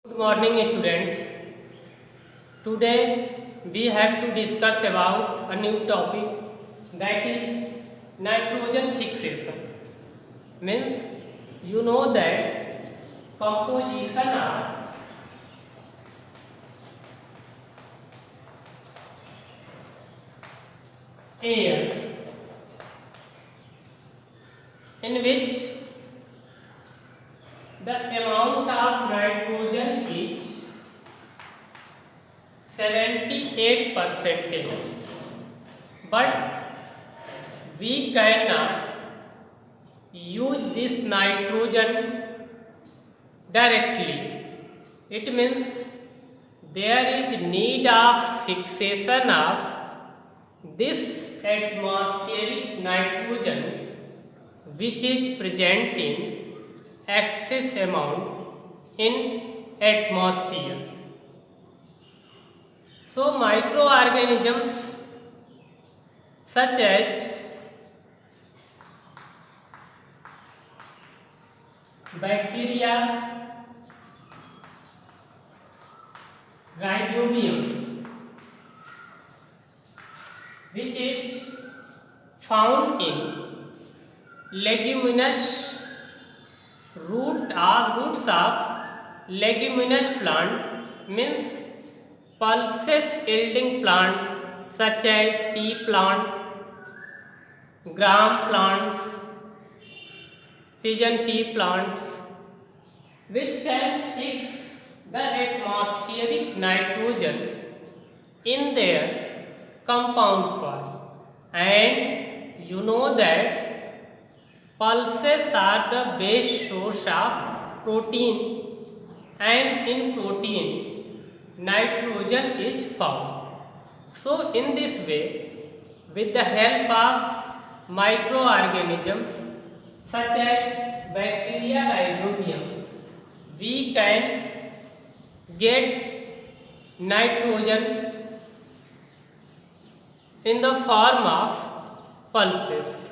Good morning, students. Today we have to discuss about a new topic, that is nitrogen fixation. Means you know that composition of air in which the amount of nitrogen is 78 percentage, but we cannot use this nitrogen directly. It means there is need of fixation of this atmospheric nitrogen which is present in excess amount in atmosphere. So microorganisms such as bacteria, rhizobium, which is found in leguminous roots of leguminous plant, means pulses yielding plant such as pea plant, gram plants, pigeon pea plants, which can fix the atmospheric nitrogen in their compound form. And you know that pulses are the best source of protein, and in protein nitrogen is found. So in this way, with the help of microorganisms such as bacteria, rhizobium, we can get nitrogen in the form of pulses.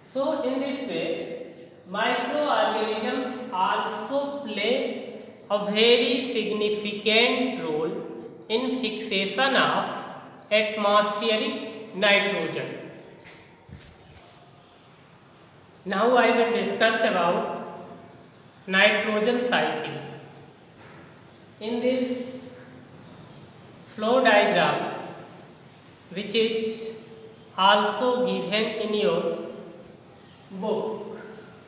So in this way, microorganisms also play a very significant role in fixation of atmospheric nitrogen. Now I will discuss about nitrogen cycle. In this flow diagram, which is also given in your book,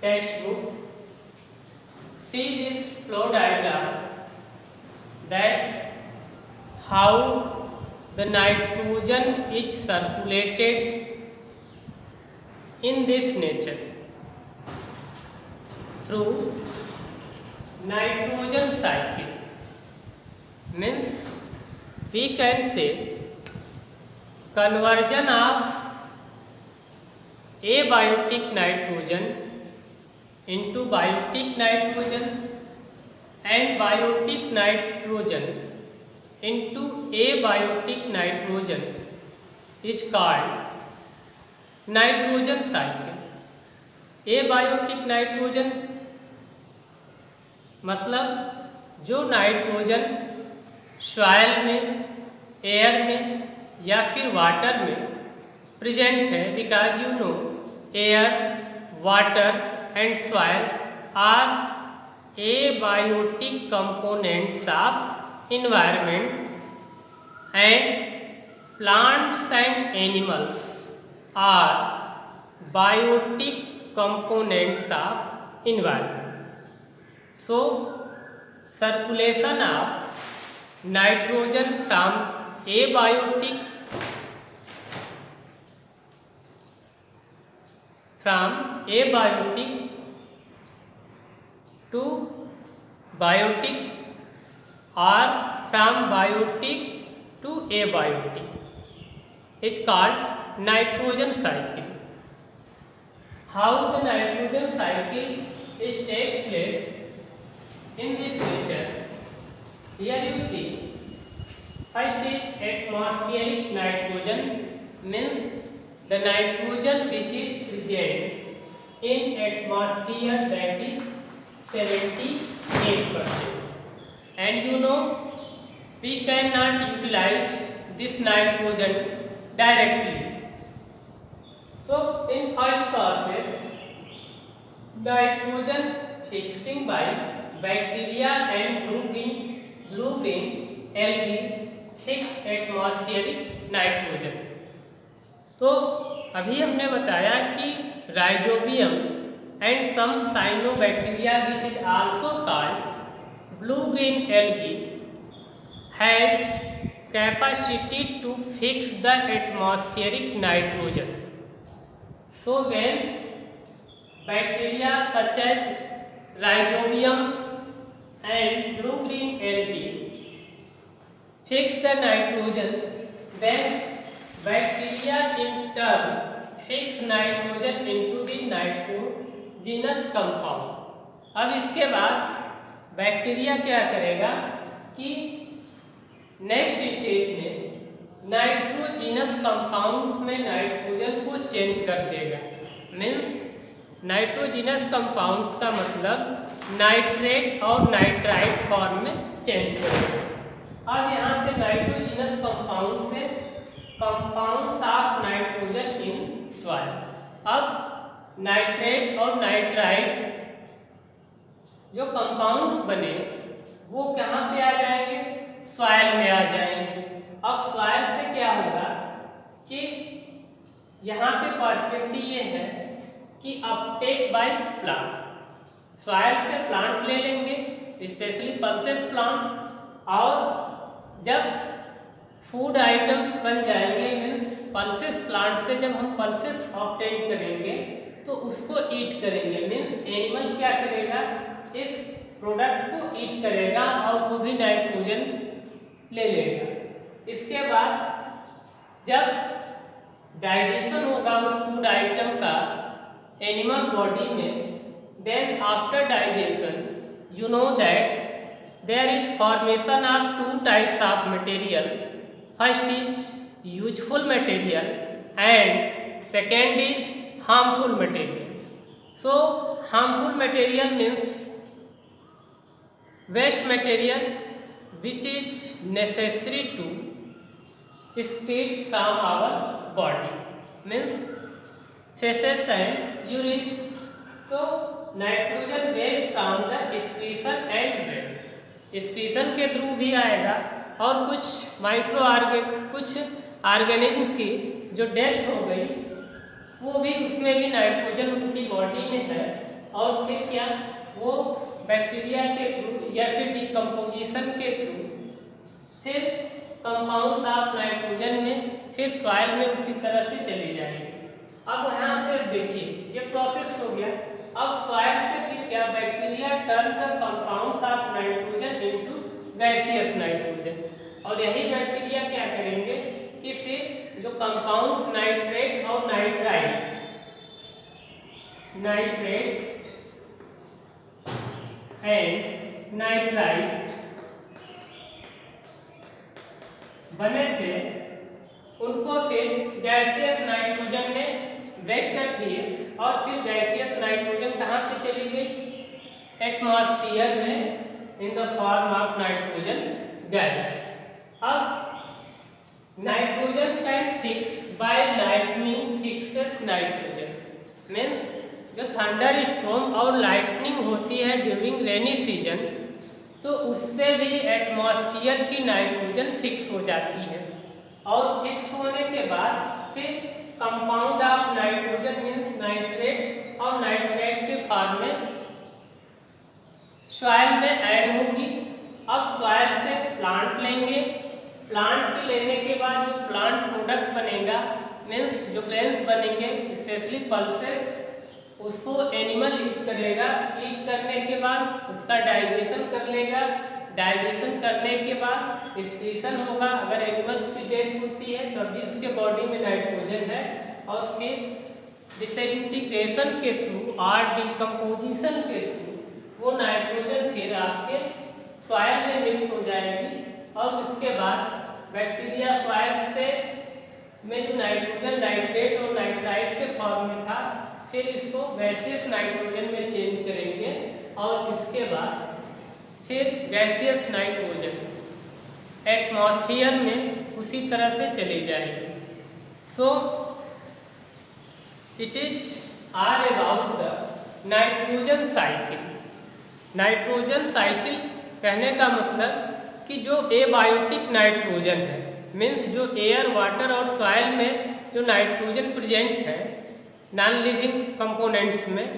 textbook, see this flow diagram, that how the nitrogen is circulated in this nature through nitrogen cycle. Means we can say conversion of abiotic nitrogen into biotic nitrogen and biotic nitrogen into abiotic nitrogen is called nitrogen cycle. abiotic nitrogen मतलब जो nitrogen soil में, air में या फिर water में present है, because you know air, water and soil are abiotic components of environment, and plants and animals are biotic components of environment. So circulation of nitrogen from abiotic to biotic or from biotic to abiotic is called nitrogen cycle. How the nitrogen cycle takes place in this nature? Here you see, first is atmospheric nitrogen, means the nitrogen which is present in atmosphere, that is 78%. and you know we cannot utilize this nitrogen directly. So in first process, nitrogen fixing by bacteria and blue-green algae fix atmospheric nitrogen. तो अभी हमने बताया कि rhizobium and some cyanobacteria which is also called blue-green algae has capacity to fix the atmospheric nitrogen. So when bacteria such as rhizobium and blue-green algae fix the nitrogen, then bacteria in turn fix nitrogen into the nitrogenous compound. अब इसके बाद bacteria क्या करेगा कि next stage में nitrogenous compounds में nitrogen को change कर देगा. मीन्स नाइट्रोजिनस कंपाउंड्स का मतलब नाइट्रेट और नाइट्राइट फॉर्म में चेंज करेगा. अब यहाँ से नाइट्रोजिनस कंपाउंड से compounds of nitrogen in soil. अब नाइट्रेट और नाइट्राइट जो कंपाउंड्स बने वो कहाँ पे आ जाएंगे? सॉइल में आ जाएंगे. अब सॉइल से क्या होगा कि यहाँ पे पॉसिबिलिटी ये है कि अपटेक बाय प्लांट. सॉइल से प्लांट ले लेंगे, स्पेशली पल्सेस प्लांट, और जब फूड आइटम्स बन जाएंगे, मीन्स पल्सेस प्लांट से जब हम पल्सेस ऑब्टेन करेंगे तो उसको ईट करेंगे. मीन्स एनिमल क्या करेगा? इस प्रोडक्ट को ईट करेगा और वो भी नाइट्रोजन ले लेगा. इसके बाद जब डाइजेशन होगा उस फूड आइटम का एनिमल बॉडी में, then after digestion you know that there is formation of two types of material. First is useful material and second is harmful material. So harmful material means waste material which is necessary to excrete from our body, means feces and urine. तो nitrogen waste from the excretion and breath, excretion के through भी आएगा और कुछ organism की जो death हो गई वो भी उसमें भी नाइट्रोजन उनकी बॉडी में है. और फिर क्या वो बैक्टीरिया के थ्रू या फिर डिकम्पोजिशन के थ्रू फिर कंपाउंड्स ऑफ नाइट्रोजन में फिर सॉइल में उसी तरह से चली जाएगी. अब यहाँ से देखिए ये प्रोसेस हो गया. अब सॉइल से फिर क्या bacteria turn the compounds of nitrogen into gaseous nitrogen. और यही बैक्टीरिया क्या करेंगे कि फिर जो कंपाउंड्स नाइट्रेट और नाइट्राइट एंड नाइट्राइट बने थे उनको फिर गैसियस नाइट्रोजन में ब्रेक कर दिए और फिर गैसियस नाइट्रोजन कहाँ पे चली गई? एटमॉस्फेयर में in the form of nitrogen gas. अब nitrogen can fix by lightning fixes nitrogen. Means जो थंडर स्टॉर्म और लाइटनिंग होती है ड्यूरिंग रेनी सीजन, तो उससे भी एटमॉस्फेयर की नाइट्रोजन फिक्स हो जाती है. और फिक्स होने के बाद फिर compound of nitrogen means nitrate और नाइट्रेट के फॉर्म में सॉइल में ऐड होगी. अब सॉइल से प्लांट लेंगे, प्लांट के लेने के बाद जो प्लांट प्रोडक्ट बनेगा मीन्स जो ग्रेन्स बनेंगे स्पेशली पल्सेस, उसको एनिमल ईट करेगा. ईट करने के बाद उसका डाइजेशन कर लेगा. डाइजेशन करने के बाद एक्सक्रीशन होगा. अगर एनिमल्स की डेथ होती है तो अभी उसके बॉडी में नाइट्रोजन है और फिर डिसइंटीग्रेशन के थ्रू और डिकम्पोजिशन के थ्रू वो नाइट्रोजन फिर आपके सॉइल में मिक्स हो जाएगी. और उसके बाद बैक्टीरिया सॉइल से में जो नाइट्रोजन नाइट्रेट और नाइट्राइट के फॉर्म में था फिर इसको गैसियस नाइट्रोजन में चेंज करेंगे. और इसके बाद फिर गैसियस नाइट्रोजन एटमॉस्फेयर में उसी तरह से चली जाएगी। So it is are about the nitrogen cycle. Nitrogen cycle कहने का मतलब कि जो एबायोटिक नाइट्रोजन है, मीन्स जो एयर, वाटर और सॉइल में जो नाइट्रोजन प्रेजेंट है नॉन लिविंग कंपोनेंट्स में,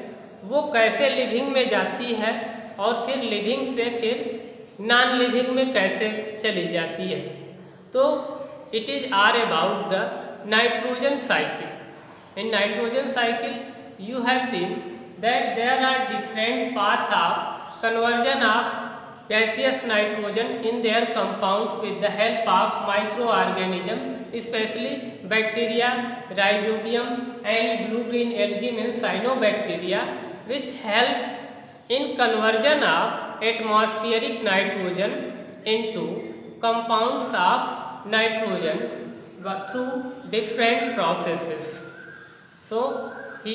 वो कैसे लिविंग में जाती है और फिर लिविंग से फिर नॉन लिविंग में कैसे चली जाती है। तो it is are about the nitrogen cycle. In nitrogen cycle you have seen that there are different paths of conversion of gaseous nitrogen in their compounds with the help of microorganism, especially bacteria, rhizobium and blue green algae means cyanobacteria, which help in conversion of atmospheric nitrogen into compounds of nitrogen through different processes. So